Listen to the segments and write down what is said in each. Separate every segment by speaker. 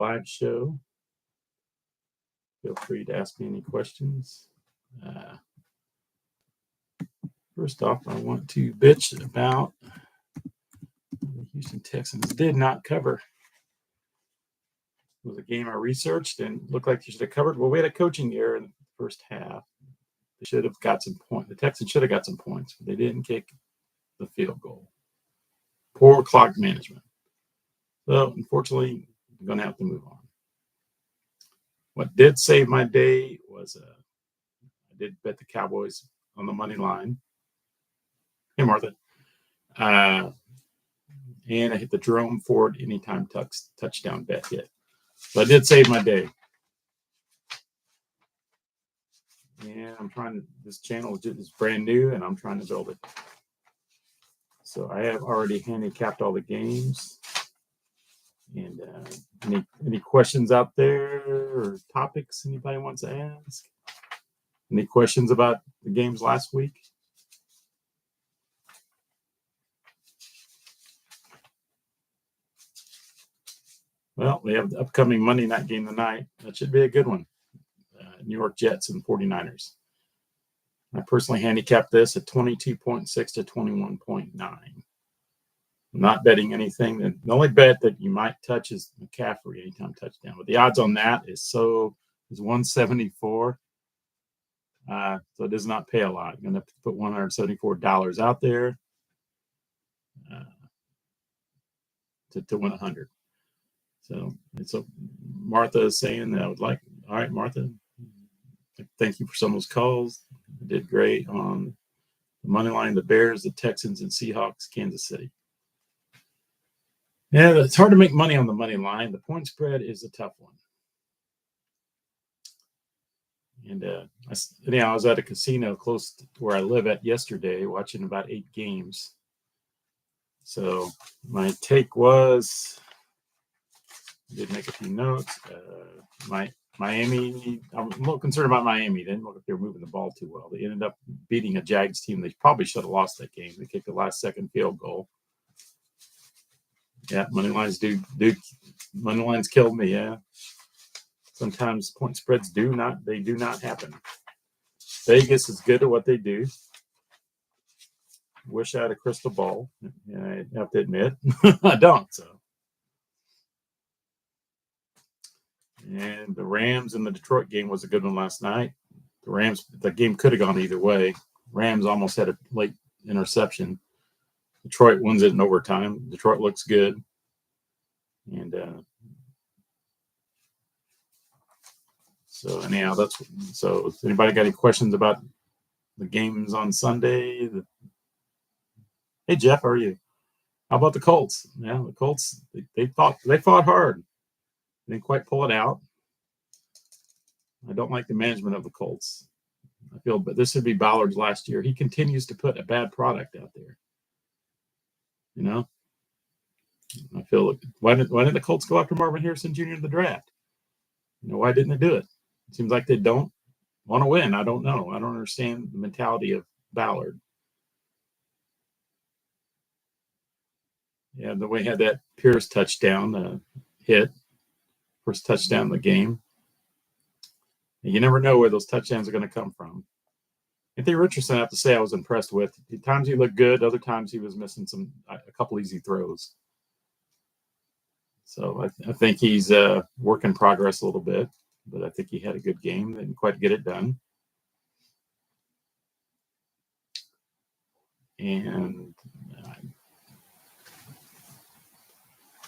Speaker 1: live show. Feel free to ask me any questions. First off, I want to bitch about the Houston Texans did not cover. It was a game I researched and looked like they should have covered. Well, we had a coaching error in the first half. They should have got some points. The Texans should have got some points, but they didn't kick the field goal. Poor clock management. So, unfortunately, I'm going to have to move on. What did save my day was I did bet the Cowboys on the money line. Hey, Martha. And I hit the Jerome Ford anytime touchdown bet hit. So I did save my day. And I'm trying to, this channel is brand new and I'm trying to build it. So I have already handicapped all the games. And any questions out there or topics anybody wants to ask? Any questions about the games last week? Well, we have the upcoming Monday night game tonight. That should be a good one. New York Jets and 49ers. I personally handicapped this at 22.6 to 21.9. I'm not betting anything. The only bet that you might touch is McCaffrey anytime touchdown. But the odds on that is 174. So it does not pay a lot. You're going to have to put $174 out there to win 100. So Martha is saying that I would like. All right, Martha. Thank you for some of those calls. I did great on the money line, the Bears, the Texans, and Seahawks, Kansas City. Yeah, it's hard to make money on the money line. The point spread is a tough one. And I was at a casino close to where I live at yesterday, watching about 8 games. So my take was, I did make a few notes. Miami, I'm a little concerned about Miami. They didn't look like they were moving the ball too well. They ended up beating a Jags team. They probably should have lost that game. They kicked the last second field goal. Yeah, money lines money lines killed me. Yeah, sometimes point spreads do not happen. Vegas is good at what they do. Wish I had a crystal ball. And I have to admit, I don't. So. And the Rams and the Detroit game was a good one last night. The game could have gone either way. Rams almost had a late interception. Detroit wins it in overtime. Detroit looks good. And so anyhow, so if anybody got any questions about the games on Sunday? Hey Jeff, how are you? How about the Colts? Yeah, the Colts, they fought hard. They didn't quite pull it out. I don't like the management of the Colts. I feel, but this would be Ballard's last year. He continues to put a bad product out there. You know, I feel, why didn't the Colts go after Marvin Harrison Jr. in the draft? Why didn't they do it? It seems like they don't want to win. I don't know. I don't understand the mentality of Ballard. Yeah, the way he had that Pierce touchdown hit, first touchdown in the game. You never know where those touchdowns are going to come from. Anthony Richardson, I have to say, I was impressed with. At times he looked good. Other times he was missing a couple easy throws. So I think he's work in progress a little bit, but I think he had a good game. Didn't quite get it done. And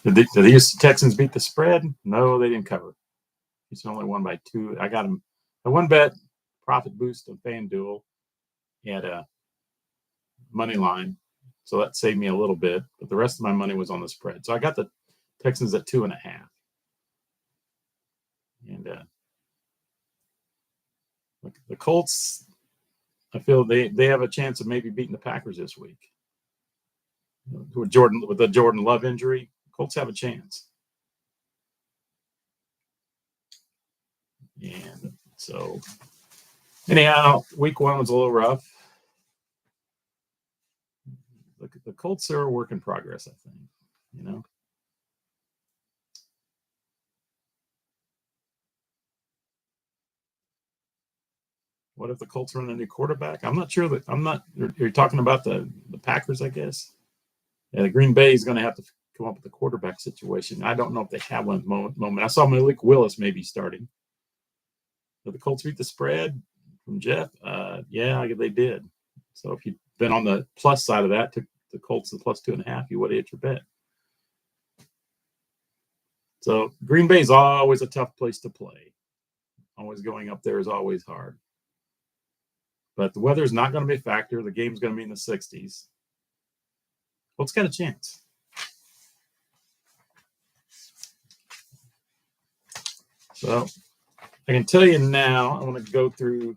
Speaker 1: did the Houston Texans beat the spread? No, they didn't cover. Houston only won by 2. I got him. I won bet profit boost on FanDuel. He had a money line, so that saved me a little bit. But the rest of my money was on the spread. So I got the Texans at 2.5. And the Colts, I feel they have a chance of maybe beating the Packers this week. With the Jordan Love injury, Colts have a chance. And so, anyhow, week 1 was a little rough. The Colts are a work in progress, I think. What if the Colts run a new quarterback? I'm not sure that you're talking about the Packers, I guess. Yeah, the Green Bay is going to have to come up with a quarterback situation. I don't know if they have one at the moment. I saw Malik Willis maybe starting. Did the Colts beat the spread from Jeff? Yeah, they did. So if you'd been on the plus side of that, took the Colts to plus 2.5, you would have hit your bet. So Green Bay is always a tough place to play. Always going up there is always hard. But the weather is not going to be a factor. The game's going to be in the 60s. Colts got a chance. So I can tell you now, I want to go through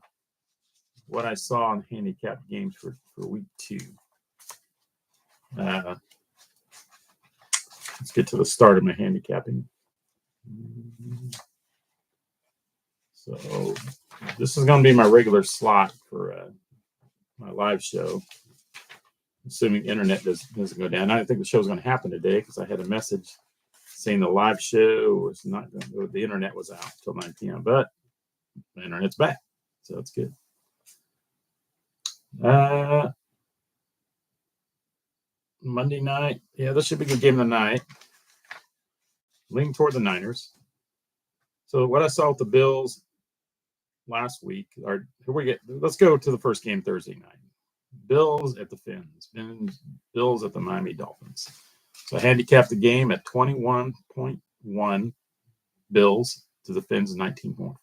Speaker 1: what I saw on handicap games for week 2. Let's get to the start of my handicapping. So this is going to be my regular slot for my live show, assuming the internet doesn't go down. I didn't think the show was going to happen today because I had a message saying the live show was not going to go. The internet was out until 9 p.m., but the internet's back, so that's good. Monday night, yeah, this should be a good game of the night. Leaning toward the Niners. So what I saw with the Bills last week, let's go to the first game Thursday night. Bills at the Fins, Bills at the Miami Dolphins. So I handicapped the game at 21.1 Bills to the Fins 19.4.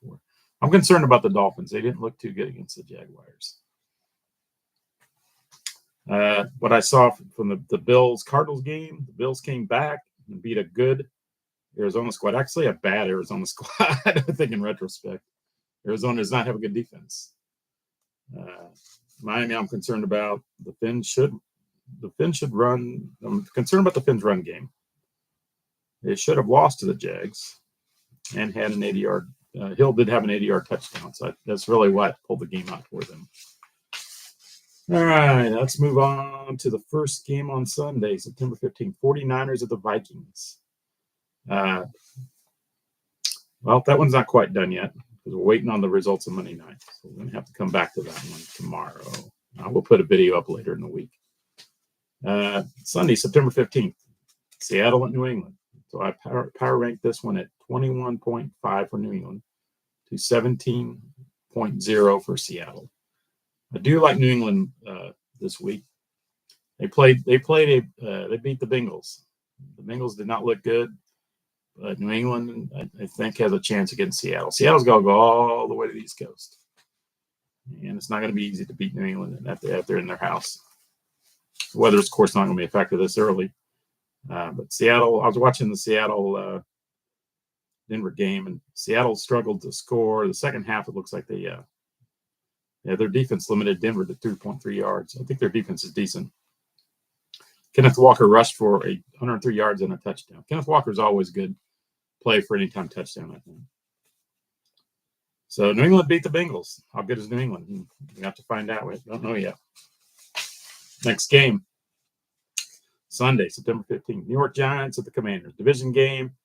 Speaker 1: I'm concerned about the Dolphins. They didn't look too good against the Jaguars. What I saw from the Bills-Cardinals game, the Bills came back and beat a good Arizona squad. Actually, a bad Arizona squad, I think, in retrospect. Arizona does not have a good defense. Miami, I'm concerned about. The Fins should run. I'm concerned about the Fins run game. They should have lost to the Jags and had an 80-yard. Hill did have an 80-yard touchdown, so that's really what pulled the game out for them. All right, let's move on to the first game on Sunday, September 15th, 49ers at the Vikings. Well, that one's not quite done yet because we're waiting on the results of Monday night. So we're going to have to come back to that one tomorrow. We'll put a video up later in the week. Sunday, September 15th, Seattle at New England. So I power ranked this one at 21.5 for New England to 17.0 for Seattle. I do like New England this week. They beat the Bengals. The Bengals did not look good, but New England, I think, has a chance against Seattle. Seattle's got to go all the way to the East Coast, and it's not going to be easy to beat New England after in their house. The weather's, of course, not going to be a factor this early. But Seattle, I was watching the Seattle Denver game, and Seattle struggled to score. The second half, it looks like their defense limited Denver to 3.3 yards. I think their defense is decent. Kenneth Walker rushed for 103 yards and a touchdown. Kenneth Walker's always good play for any time touchdown, I think. So New England beat the Bengals. How good is New England? We have to find out. We don't know yet. Next game, Sunday, September 15th. New York Giants at the Commanders. Division game.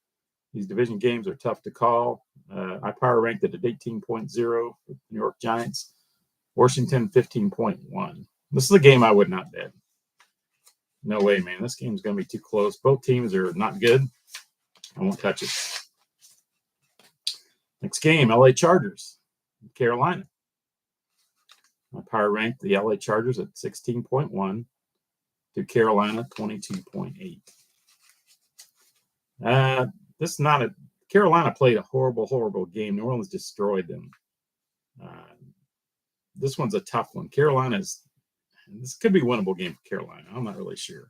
Speaker 1: These division games are tough to call. I power ranked it at 18.0 for New York Giants. Washington 15.1. This is a game I would not bet. No way, man. This game's going to be too close. Both teams are not good. I won't touch it. Next game, LA Chargers, Carolina. I power ranked the LA Chargers at 16.1 to Carolina 22.8. This is not Carolina played a horrible game. New Orleans destroyed them. This one's a tough one. This could be a winnable game for Carolina. I'm not really sure.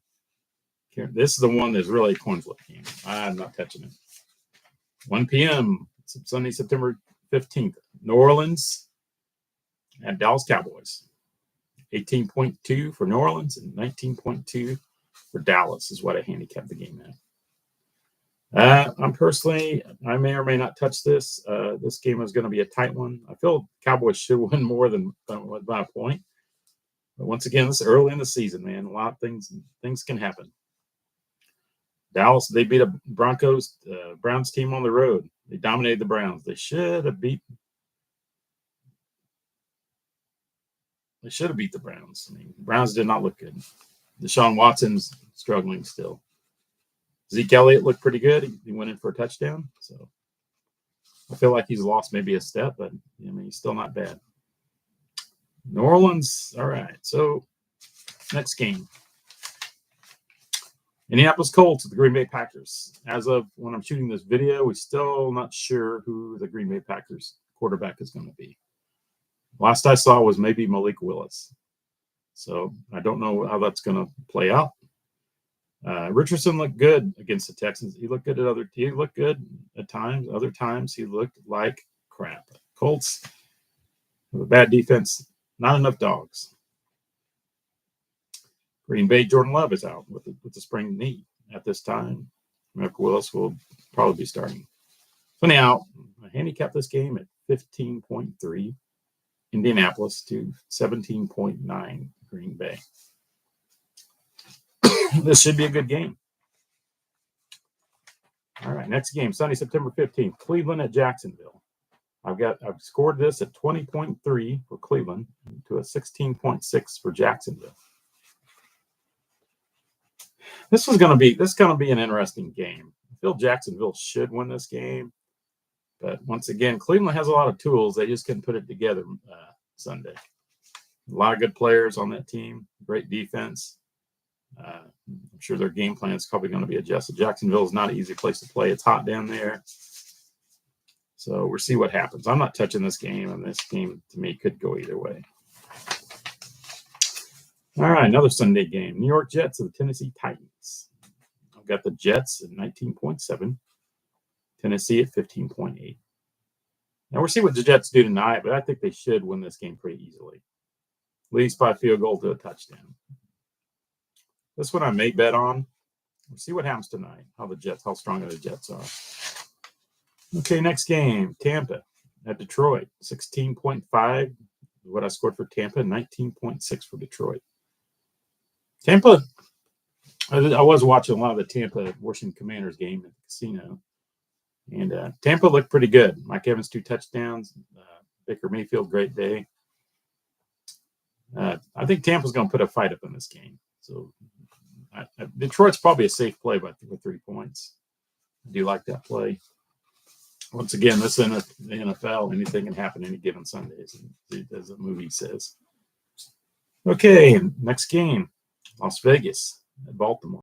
Speaker 1: This is the one that's really a coin flip game. I'm not touching it. 1 p.m. Sunday, September 15th. New Orleans at Dallas Cowboys. 18.2 for New Orleans and 19.2 for Dallas is what I handicapped the game at. I may or may not touch this. This game is going to be a tight one. I feel Cowboys should win more than by a point. But once again, this is early in the season, man. A lot of things can happen. Dallas, they beat a Browns team on the road. They dominated the Browns. They should have beat. They should have beat the Browns. I mean, the Browns did not look good. Deshaun Watson's struggling still. Zeke Elliott looked pretty good. He went in for a touchdown. So I feel like he's lost maybe a step, but I mean, he's still not bad. New Orleans, all right. So next game. Indianapolis Colts at the Green Bay Packers. As of when I'm shooting this video, we're still not sure who the Green Bay Packers quarterback is going to be. Last I saw was maybe Malik Willis. So I don't know how that's going to play out. Richardson looked good against the Texans. He looked good at times. Other times he looked like crap. Colts have a bad defense, not enough dogs. Green Bay, Jordan Love is out with the sprained knee at this time. Malik Willis will probably be starting. So now I handicap this game at 15.3. Indianapolis to 17.9 Green Bay. This should be a good game. All right, next game, Sunday, September 15th, Cleveland at Jacksonville. I've scored this at 20.3 for Cleveland to a 16.6 for Jacksonville. This is going to be an interesting game. I feel Jacksonville should win this game. But once again, Cleveland has a lot of tools. They just couldn't put it together Sunday. A lot of good players on that team. Great defense. I'm sure their game plan is probably going to be adjusted. Jacksonville is not an easy place to play. It's hot down there. So we'll see what happens. I'm not touching this game, and this game, to me, could go either way. All right, another Sunday game. New York Jets and the Tennessee Titans. I've got the Jets at 19.7. Tennessee at 15.8. Now, we'll see what the Jets do tonight, but I think they should win this game pretty easily. At least by a field goal to a touchdown. This one I may bet on. We'll see what happens tonight, how strong the Jets are. Okay, next game, Tampa at Detroit. 16.5 what I scored for Tampa, 19.6 for Detroit. Tampa, I was watching a lot of the Tampa Washington Commanders game at the casino. And Tampa looked pretty good. Mike Evans, 2 touchdowns. Baker Mayfield, great day. I think Tampa's going to put a fight up in this game. So Detroit's probably a safe play with 3 points. I do like that play. Once again, this in the NFL, anything can happen any given Sundays, as the movie says. Okay, next game, Las Vegas at Baltimore.